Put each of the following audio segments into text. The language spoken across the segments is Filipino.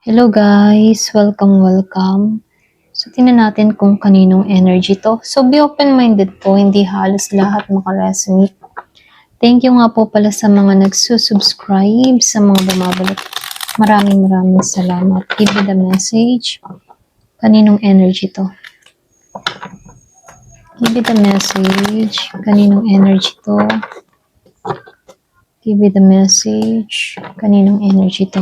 Hello guys! Welcome. So, tingnan natin kung kaninong energy to. So, be open-minded po, hindi halos lahat makaresonate. Thank you nga po pala sa mga nagsusubscribe, sa mga bumabalik. Maraming salamat. Give me the message. Kaninong energy to? Give me the message. Kaninong energy to? Give me the message. Kaninong energy to?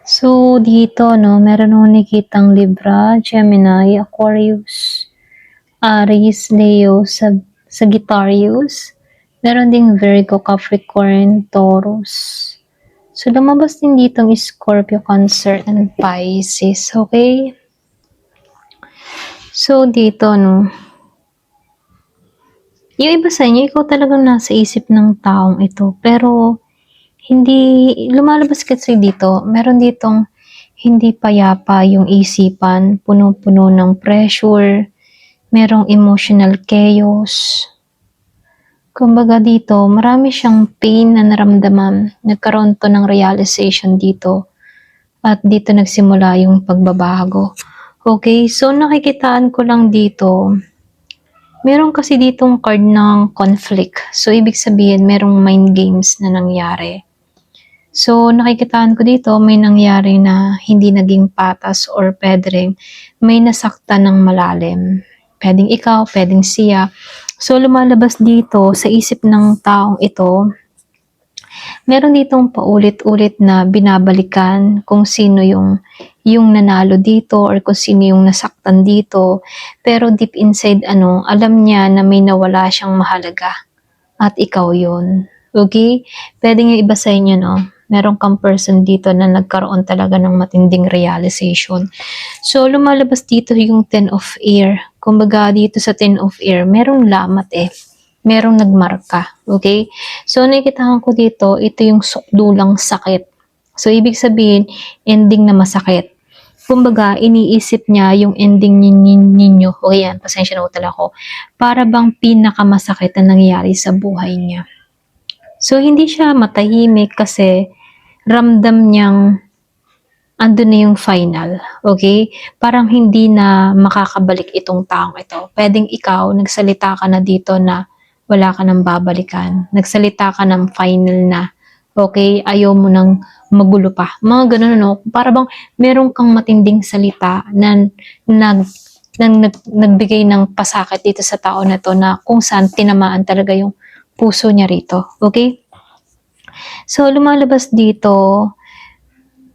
So, dito, no, meron akong nakitang Libra, Gemini, Aquarius, Aries, Leo, Sagittarius. Meron ding Virgo, Capricorn, Taurus. So, lumabas din dito ang Scorpio, Cancer, and Pisces. Okay? So, dito, no, yung iba sa inyo, ikaw talagang nasa isip ng taong ito. Pero, hindi, lumalabas kasi dito, meron ditong hindi payapa yung isipan, puno-puno ng pressure, merong emotional chaos. Kumbaga dito, marami siyang pain na naramdaman. Nagkaroon to ng realization dito. At dito nagsimula yung pagbabago. Okay, so nakikitaan ko lang dito, meron kasi ditong card ng conflict. So, ibig sabihin, merong mind games na nangyari. So, nakikitaan ko dito, may nangyari na hindi naging patas or pwedeng may nasaktan ng malalim. Pwedeng ikaw, pwedeng siya. So, lumalabas dito sa isip ng taong ito, meron ditong paulit-ulit na binabalikan kung sino yung nanalo dito or kung sino yung nasaktan dito. Pero deep inside, alam niya na may nawala siyang mahalaga. At ikaw yun. Okay? Pwede nga iba sa inyo, no? Meron kang person dito na nagkaroon talaga ng matinding realization. So, lumalabas dito yung 10 of air. Kumbaga, dito sa 10 of air, merong lamat merong nagmarka. Okay? So, nakikitahan ko dito, ito yung sukdulang sakit. So, ibig sabihin, ending na masakit. Kumbaga, iniisip niya yung ending ninyo. Okay yan, pasensya na utala ko. Para bang pinakamasakit na nangyari sa buhay niya. So, hindi siya matahimik kasi ramdam niyang andun na yung final. Okay? Parang hindi na makakabalik itong taong ito. Pwedeng ikaw, nagsalita ka na dito na wala ka nang babalikan. Nagsalita ka ng final na. Okay? Ayaw mo nang magulo pa. Mga ganun, no? Para bang meron kang matinding salita na nagbigay ng pasakit dito sa tao na to na kung saan tinamaan talaga yung puso niya rito. Okay? So, lumalabas dito,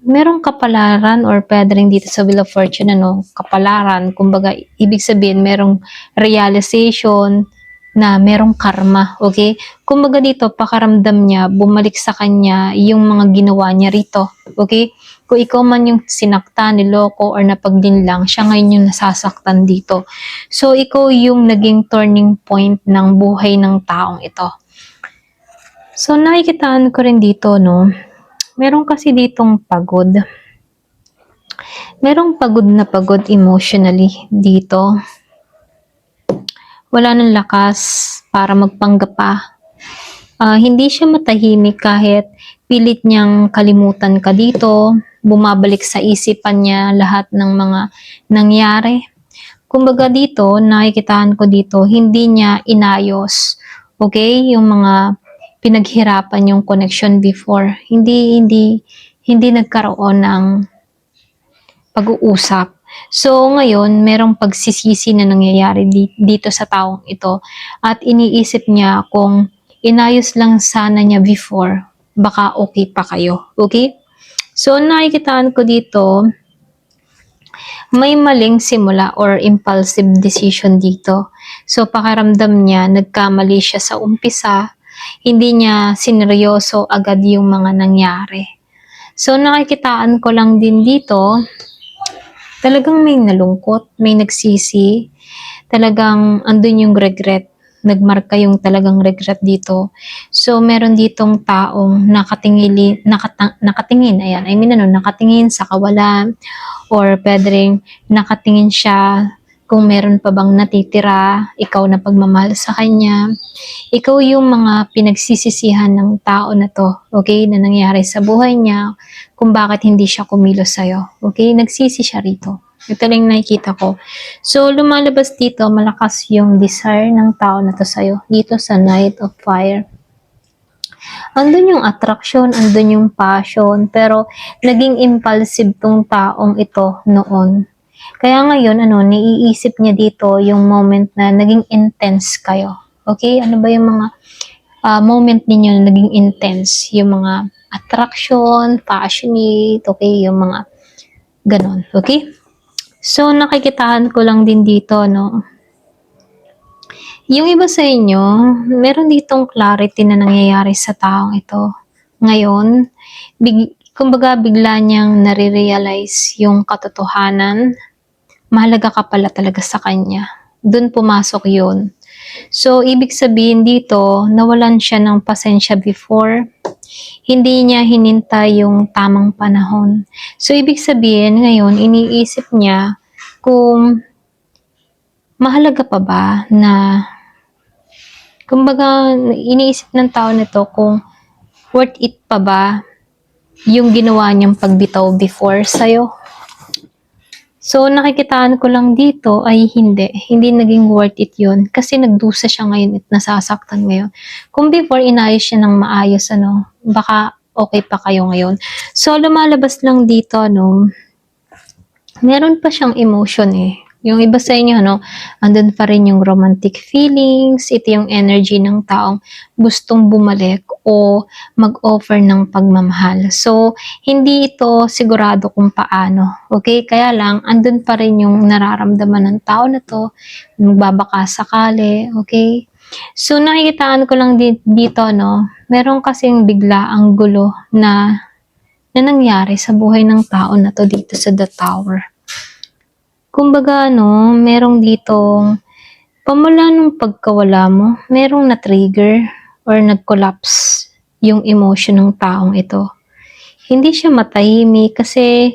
merong kapalaran or pwede rin dito sa Wheel of Fortune, kapalaran. Kumbaga, ibig sabihin, merong realization na merong karma. Okay? Kumbaga dito, pakaramdam niya, bumalik sa kanya yung mga ginawa niya rito. Okay? Kung ikaw man yung sinaktan, niloko, or napagdinlang, siya ngayon yung nasasaktan dito. So, ikaw yung naging turning point ng buhay ng taong ito. So, nakikitaan ko rin dito, no? Meron kasi ditong pagod. Merong pagod na pagod emotionally dito. Wala nang lakas para magpanggap pa. Hindi siya matahimik kahit pilit niyang kalimutan ka dito. Bumabalik sa isipan niya lahat ng mga nangyari. Kumbaga dito, nakikitaan ko dito, hindi niya inayos. Okay? Yung mga pinaghirapan yung connection before. Hindi nagkaroon ng pag-uusap. So, ngayon, merong pagsisisi na nangyayari dito sa taong ito. At iniisip niya kung inayos lang sana niya before, baka okay pa kayo. Okay? So, nakikitaan ko dito, may maling simula or impulsive decision dito. So, pakiramdam niya, nagkamali siya sa umpisa, hindi niya sineryoso agad yung mga nangyari. So, nakikitaan ko lang din dito, talagang may nalungkot, may nagsisi, talagang andun yung regret. Nagmarka yung talagang regret dito. So, meron ditong taong nakatingin, ayan, nakatingin sa kawalan, or pwede rin nakatingin siya kung meron pa bang natitira, ikaw na pagmamahal sa kanya. Ikaw yung mga pinagsisisihan ng tao na to, okay, na nangyari sa buhay niya, kung bakit hindi siya kumilos sa'yo. Okay, nagsisi siya rito. Ito lang nakikita ko. So, lumalabas dito, malakas yung desire ng tao na to sa'yo, dito sa Knight of Fire. Andun yung attraction, andun yung passion, pero naging impulsive tong taong ito noon. Kaya ngayon, naiisip niya dito yung moment na naging intense kayo. Okay? Ano ba yung mga moment ninyo na naging intense? Yung mga attraction, passionate, okay? Yung mga ganon. Okay? So, nakikitaan ko lang din dito, no? Yung iba sa inyo, meron ditong clarity na nangyayari sa taong ito. Ngayon, kumbaga bigla niyang nare-realize yung katotohanan, mahalaga ka pala talaga sa kanya. Doon pumasok yun. So, ibig sabihin dito, nawalan siya ng pasensya before. Hindi niya hinintay yung tamang panahon. So, ibig sabihin, ngayon, iniisip niya kung mahalaga pa ba na, kumbaga, iniisip ng tao nito kung worth it pa ba yung ginawa niyang pagbitaw before sa'yo. So, nakikitaan ko lang dito ay hindi naging worth it yun kasi nagdusa siya ngayon at nasasaktan ngayon. Kung before inayos siya ng maayos, baka okay pa kayo ngayon. So, lumalabas lang dito, meron pa siyang emotion eh. Yung iba sa inyo, andun pa rin yung romantic feelings, ito yung energy ng taong gustong bumalik o mag-offer ng pagmamahal. So, hindi ito sigurado kung paano. Okay? Kaya lang, andun pa rin yung nararamdaman ng tao na to, magbabaka sakali. Okay? So, nakikitaan ko lang dito, meron kasing bigla ang gulo na nangyari sa buhay ng tao na to dito sa The Tower. Kumbaga, merong ditong pamula nung pagkawala mo, merong na-trigger or nag-collapse yung emotion ng taong ito. Hindi siya matahimik kasi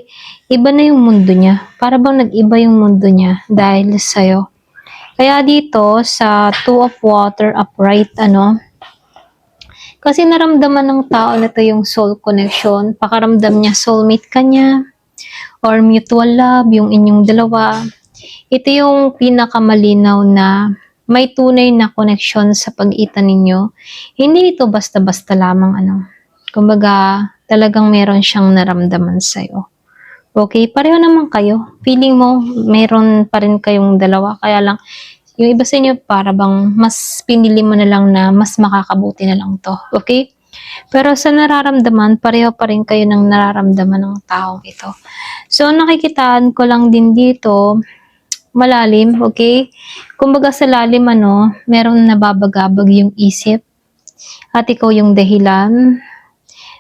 iba na yung mundo niya. Para bang nag-iba yung mundo niya dahil sa'yo. Kaya dito sa Two of Water upright, kasi naramdaman ng tao na to yung soul connection. Pakaramdam niya soulmate ka niya or mutual love, yung inyong dalawa. Ito yung pinakamalinaw na may tunay na connection sa pagitan ninyo. Hindi ito basta-basta lamang kumbaga talagang meron siyang naramdaman sa'yo. Okay, pareho naman kayo. Feeling mo, meron pa rin kayong dalawa. Kaya lang, yung iba sa inyo, para bang mas pinili mo na lang na mas makakabuti na lang to. Okay? Pero sa nararamdaman, pareho pa rin kayo ng nararamdaman ng taong ito. So, nakikitaan ko lang din dito, malalim, okay? Kumbaga sa lalim, meron nababagabag yung isip at ikaw yung dahilan.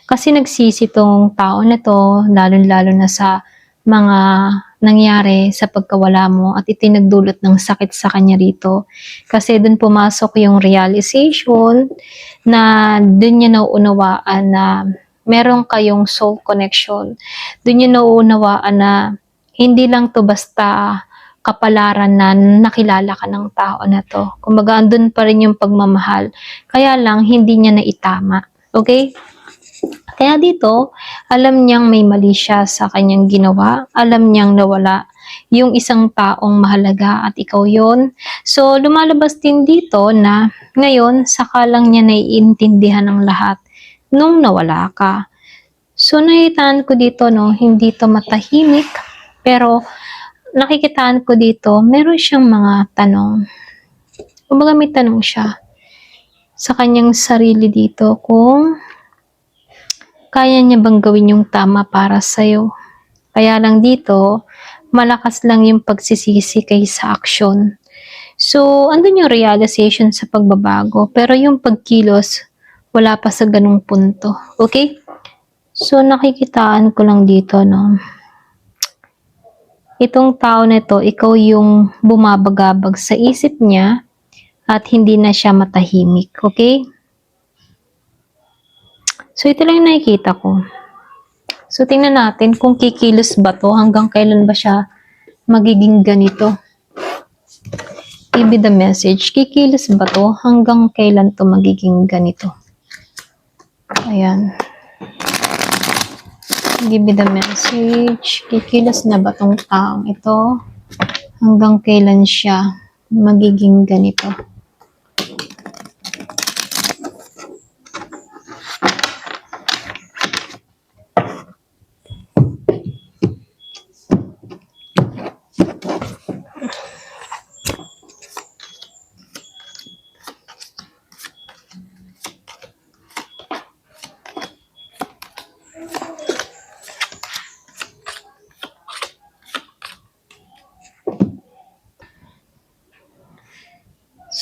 Kasi nagsisi tong tao na to, lalo-lalo na sa mga nangyari sa pagkawala mo at ito nagdulot ng sakit sa kanya rito. Kasi dun pumasok yung realization na dun niya nauunawaan na meron kayong soul connection. Dun niya nauunawaan na hindi lang to basta kapalaran na nakilala ka ng tao na to. Kumbaga, andun pa rin yung pagmamahal. Kaya lang, hindi niya naitama. Okay? Kaya dito, alam niyang may mali siya sa kanyang ginawa. Alam niyang nawala yung isang taong mahalaga at ikaw yon. So, lumalabas din dito na ngayon, saka lang niya naiintindihan ng lahat nung nawala ka. So, nakikitaan ko dito, hindi to matahimik, pero nakikitaan ko dito, meron siyang mga tanong. Kumbaga may tanong siya sa kanyang sarili dito kung kaya niya bang gawin yung tama para sa'yo. Kaya lang dito, malakas lang yung pagsisisi kaysa action. So, andun yung realization sa pagbabago, pero yung pagkilos, wala pa sa ganung punto. Okay? So, nakikitaan ko lang dito, no? Itong tao na ito, ikaw yung bumabagabag sa isip niya at hindi na siya matahimik, okay? So, ito lang yung nakikita ko. So, tingnan natin kung kikilos ba to, hanggang kailan ba siya magiging ganito. Give me the message. Kikilos ba to? Hanggang kailan to magiging ganito? Ayan. Give me the message. Kikilos na ba tong taong ito? Hanggang kailan siya magiging ganito?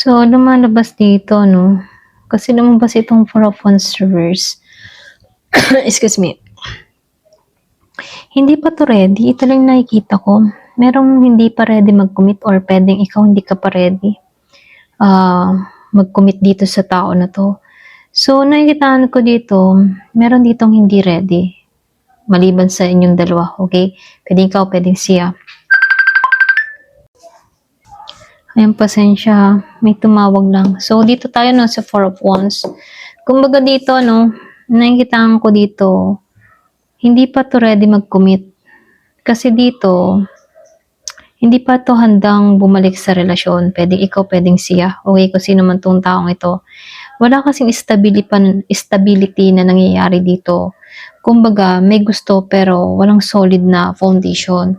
So, lumalabas dito, no? Kasi lumabas itong Four of Wands reverse. Excuse me. Hindi pa to ready. Ito lang nakikita ko. Merong hindi pa ready mag-commit or pwedeng ikaw hindi ka pa ready mag-commit dito sa tao na to. So, nakikitaan ko dito, meron ditong hindi ready. Maliban sa inyong dalawa, okay? Pwedeng ikaw, pwedeng siya. Ayan, pasensya. May tumawag lang. So, dito tayo no, sa Four of Wands. Kumbaga dito, no, nakikitaan ko dito, hindi pa to ready mag-commit. Kasi dito, hindi pa to handang bumalik sa relasyon. Pwedeng ikaw, pwedeng siya. Okay, kung sino man tong taong ito. Wala kasing stability na nangyayari dito. Kumbaga, may gusto pero walang solid na foundation.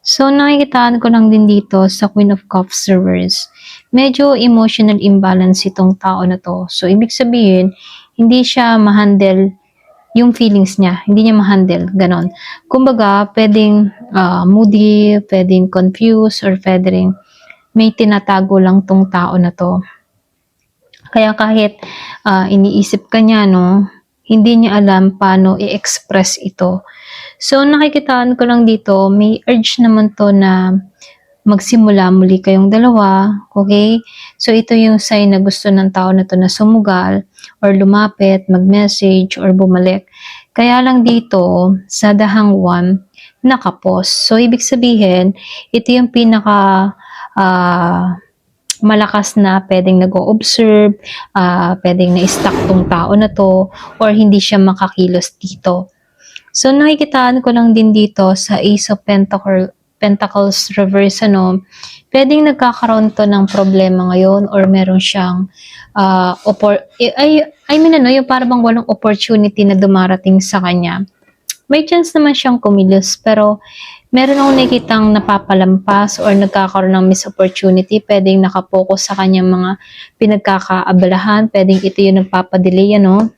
So, nakikitaan ko lang din dito sa Queen of Cups reverse. Medyo emotional imbalance itong tao na to. So, ibig sabihin, hindi siya ma-handle yung feelings niya. Hindi niya ma-handle. Ganon. Kumbaga, pwedeng moody, pwedeng confused, or pwedeng may tinatago lang tong tao na to. Kaya kahit iniisip ka niya, no, hindi niya alam paano i-express ito. So, nakikitaan ko lang dito, may urge naman to na magsimula muli kayong dalawa, okay? So, ito yung sign na gusto ng tao na to na sumugal or lumapit, mag-message or bumalik. Kaya lang dito, sa dahang 1, nakapos. So, ibig sabihin, ito yung pinaka malakas na pwedeng nag-o-observe, pwedeng na-stuck tong tao na to, or hindi siya makakilos dito. So, nakikitaan ko lang din dito sa Ace of Pentacles reverse, ano, pwedeng nagkakaroon to ng problema ngayon or meron siyang yung parang walang opportunity na dumarating sa kanya. May chance naman siyang kumilos pero meron akong nakikitang napapalampas or nagkakaroon ng miss opportunity. Pwedeng nakapokus sa kanyang mga pinagkakaabalahan. Pwedeng ito yung nagpapadelay, ano.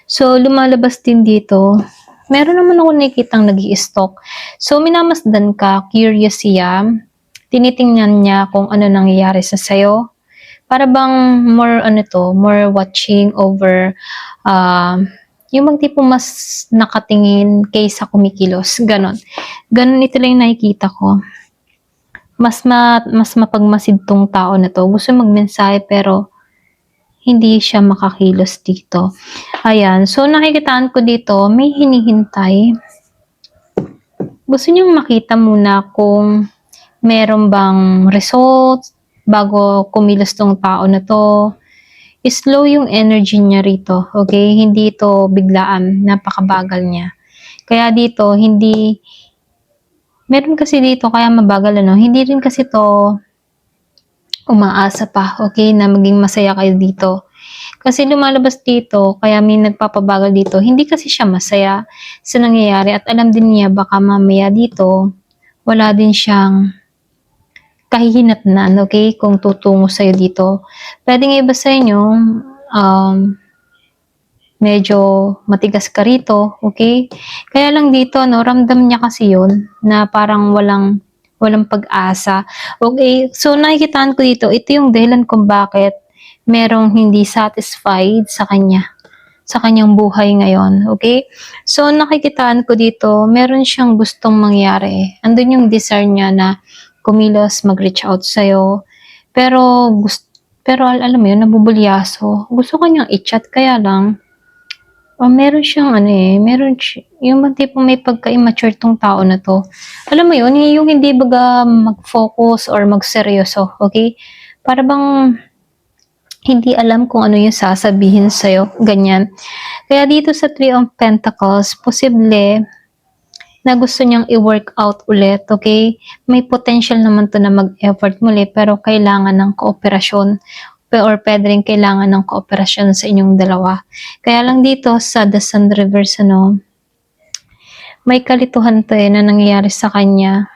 So, lumalabas din dito, meron naman ako nakikitang nag-i-stalk. So, minamasdan ka, curious siya, tinitingnan niya kung ano nangyayari sa sayo. Para bang more watching over, yung bang tipo mas nakatingin kaysa kumikilos. Ganon. Ganon ito lang yung nakikita ko. Mas mapagmasid tong tao na to. Gusto magmensahe pero hindi siya makakilos dito. Ayan. So, nakikitaan ko dito, may hinihintay. Gusto niyong makita muna kung meron bang result bago kumilos tong tao na to. Slow yung energy niya rito. Okay? Hindi ito biglaan. Napakabagal niya. Kaya dito, meron kasi dito, kaya mabagal, ano, hindi rin kasi to umaasa pa, okay, na maging masaya kayo dito. Kasi lumalabas dito, kaya may nagpapabagal dito, hindi kasi siya masaya sa nangyayari at alam din niya baka mamaya dito, wala din siyang kahihinatnan, okay, kung tutungo sa'yo dito. Pwede nga iba sa inyo, medyo matigas ka rito, okay? Kaya lang dito, no, ramdam niya kasi yun, na parang walang pag-asa. Okay, so nakikitaan ko dito, ito yung dahilan kung bakit merong hindi satisfied sa kanya. sa kanyang buhay ngayon, okay? So, nakikitaan ko dito, meron siyang gustong mangyari. Andun yung desire niya na kumilos, mag-reach out sa'yo. Pero, alam mo yun, nabubulyaso. Gusto ko niyang i-chat, kaya lang, meron siyang yung bang tipong may pagka-immature tong tao na to. Alam mo yun, yung hindi baga mag-focus or magseryoso, okay? Para bang hindi alam kung ano yung sasabihin sa'yo, ganyan. Kaya dito sa Three of Pentacles, posible na gusto niyang i-work out ulit, okay? May potential naman to na mag-effort muli, pero kailangan ng kooperasyon or pwede rin kailangan ng kooperasyon sa inyong dalawa. Kaya lang dito sa The Sun Reverse, may kalituhan to na nangyayari sa kanya.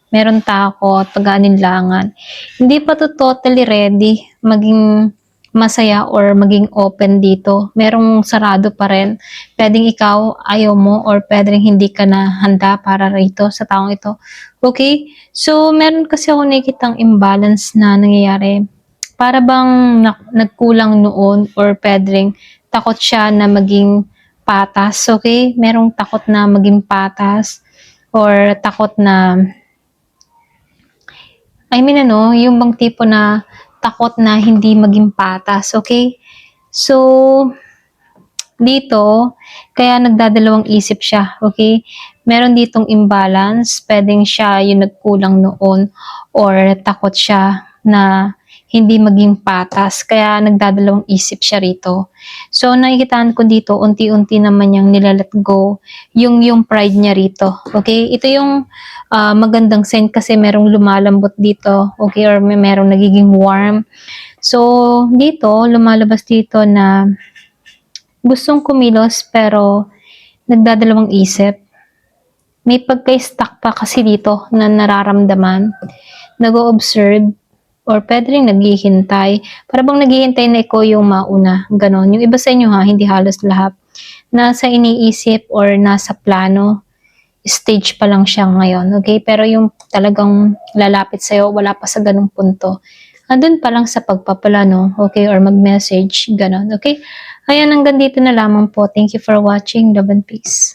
Meron takot, pag-aalinlangan. Hindi pa to totally ready maging masaya or maging open dito. Merong sarado pa rin. Pwedeng ikaw ayaw mo or pwedeng hindi ka na handa para rito sa taong ito. Okay? So, meron kasi ako nakikitang imbalance na nangyayari. Para bang nagkulang noon or pwedeng takot siya na maging patas. Okay? Merong takot na maging patas or takot na yung bang tipo na takot na hindi maging patas, okay? So, dito, kaya nagdadalawang isip siya, okay? Meron ditong imbalance, pwedeng siya yung nagkulang noon or takot siya na hindi maging patas, kaya nagdadalawang isip siya rito. So, nakikitaan ko dito, unti-unti naman niyang nilalet go yung pride niya rito, okay? Ito yung magandang sign kasi merong lumalambot dito, okay? Or merong nagiging warm. So, dito, lumalabas dito na gustong kumilos pero nagdadalawang isip. May pagka-stuck pa kasi dito na nararamdaman. Nag-o-observe or pwede rin naghihintay. Para bang naghihintay na ikaw yung mauna. Ganon. Yung iba sa inyo hindi halos lahat. Nasa iniisip or nasa plano, stage pa lang siya ngayon. Okay? Pero yung talagang lalapit sa'yo, wala pa sa ganung punto. Andun pa lang sa pagpaplano, okay? Or mag-message, ganon. Okay? Ayan, hanggang dito na lamang po. Thank you for watching. Love and peace.